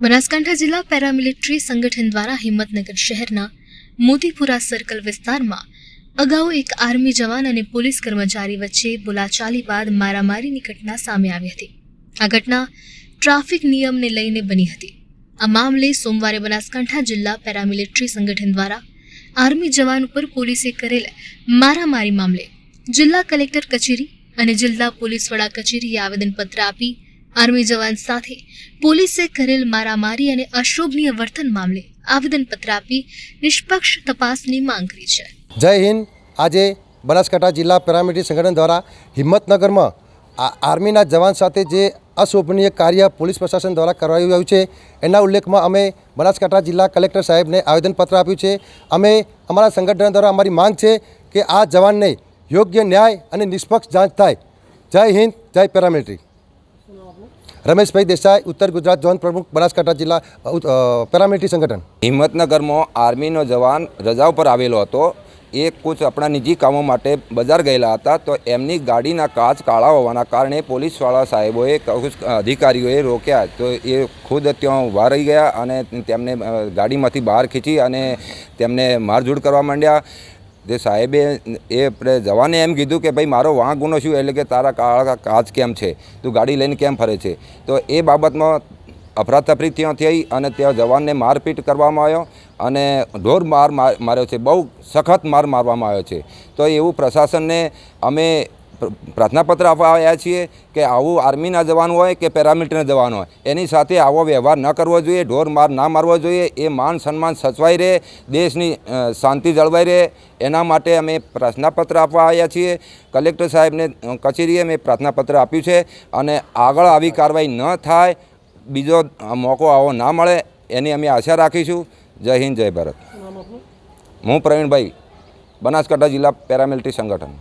બનાસકાંઠા જિલ્લા પેરામિલિટરી સંગઠન દ્વારા હિંમતનગર શહેરના મોતીપુરા સર્કલ વિસ્તારમાં અગાઉ એક આર્મી જવાન અને પોલીસ કર્મચારી વચ્ચે બોલાચાલી બાદ મારામારીની ઘટના સામે આવી હતી. આ ઘટના ટ્રાફિક નિયમને લઈને બની હતી. આ મામલે સોમવારે બનાસકાંઠા જિલ્લા પેરામિલિટરી સંગઠન દ્વારા આર્મી જવાન ઉપર પોલીસે કરેલ મારામારી મામલે જિલ્લા કલેક્ટર કચેરી અને જિલ્લા પોલીસ વડા કચેરીએ આવેદનપત્ર આપી આર્મી જવાન સાથે પોલીસે કરેલ મારામારી અને અશોભનીય વર્તન મામલે આવેદનપત્ર આપી નિષ્પક્ષ તપાસની માંગ કરી છે. જય હિન્દ. આજે બનાસકાંઠા જિલ્લા પેરામિલિટરી સંગઠન દ્વારા હિંમતનગરમાં આર્મીના જવાન સાથે જે અશોભનીય કાર્ય પોલીસ પ્રશાસન દ્વારા કરાયું રહ્યું છે એના ઉલ્લેખમાં અમે બનાસકાંઠા જિલ્લા કલેક્ટર સાહેબને આવેદનપત્ર આપ્યું છે. અમે અમારા સંગઠન દ્વારા અમારી માંગ છે કે આ જવાનને યોગ્ય ન્યાય અને નિષ્પક્ષ જાંચ થાય. જય હિન્દ, જય પેરામિલિટરી. રમેશભાઈ દેસાઈ, ઉત્તર ગુજરાત ઝોન પ્રમુખ, બનાસકાંઠા જિલ્લા પેરામિલિટરી સંગઠન. હિંમતનગરમાં આર્મીનો જવાન રજા ઉપર આવેલો હતો. એ કુછ આપણા નિજી કામો માટે બજાર ગયેલા હતા. તો એમની ગાડીના કાચ કાળા હોવાના કારણે પોલીસવાળા સાહેબોએ અધિકારીઓએ રોક્યા. તો એ ખુદ ત્યાં ઊભા રહી ગયા અને તેમને ગાડીમાંથી બહાર ખીચી અને તેમને મારઝૂડ કરવા માંડ્યા. જે સાહેબે જવાને એમ કીધું કે ભાઈ મારો વાંક ગુનો શું, એટલે કે તારા કાળા કાચ કેમ છે, તું ગાડી લઈને કેમ ફરે છે. તો એ બાબતમાં અફરાતફરી ત્યાં થઈ અને ત્યાં જવાનને મારપીટ કરવામાં આવ્યો અને ઢોર માર્યો છે. બહુ સખત મારવામાં આવ્યો છે. તો એવું પ્રશાસનને અમે પ્રાર્થનાપત્ર આપવા આવ્યા છીએ કે આવું આર્મીના જવાન હોય કે પેરામિલિટરીના જવાન હોય એની સાથે આવો વ્યવહાર ન કરવો જોઈએ, ઢોર માર ના મારવો જોઈએ. એ માન સન્માન સચવાઈ રહે, દેશની શાંતિ જળવાઈ રહે, એના માટે અમે પ્રાર્થનાપત્ર આપવા આવ્યા છીએ. કલેક્ટર સાહેબને કચેરીએ મેં પ્રાર્થનાપત્ર આપ્યું છે અને આગળ આવી કાર્યવાહી ન થાય, બીજો મોકો આવો ના મળે એની અમે આશા રાખીશું. જય હિન્દ, જય ભારત. હું પ્રવીણભાઈ, બનાસકાંઠા જિલ્લા પેરામિલિટરી સંગઠન.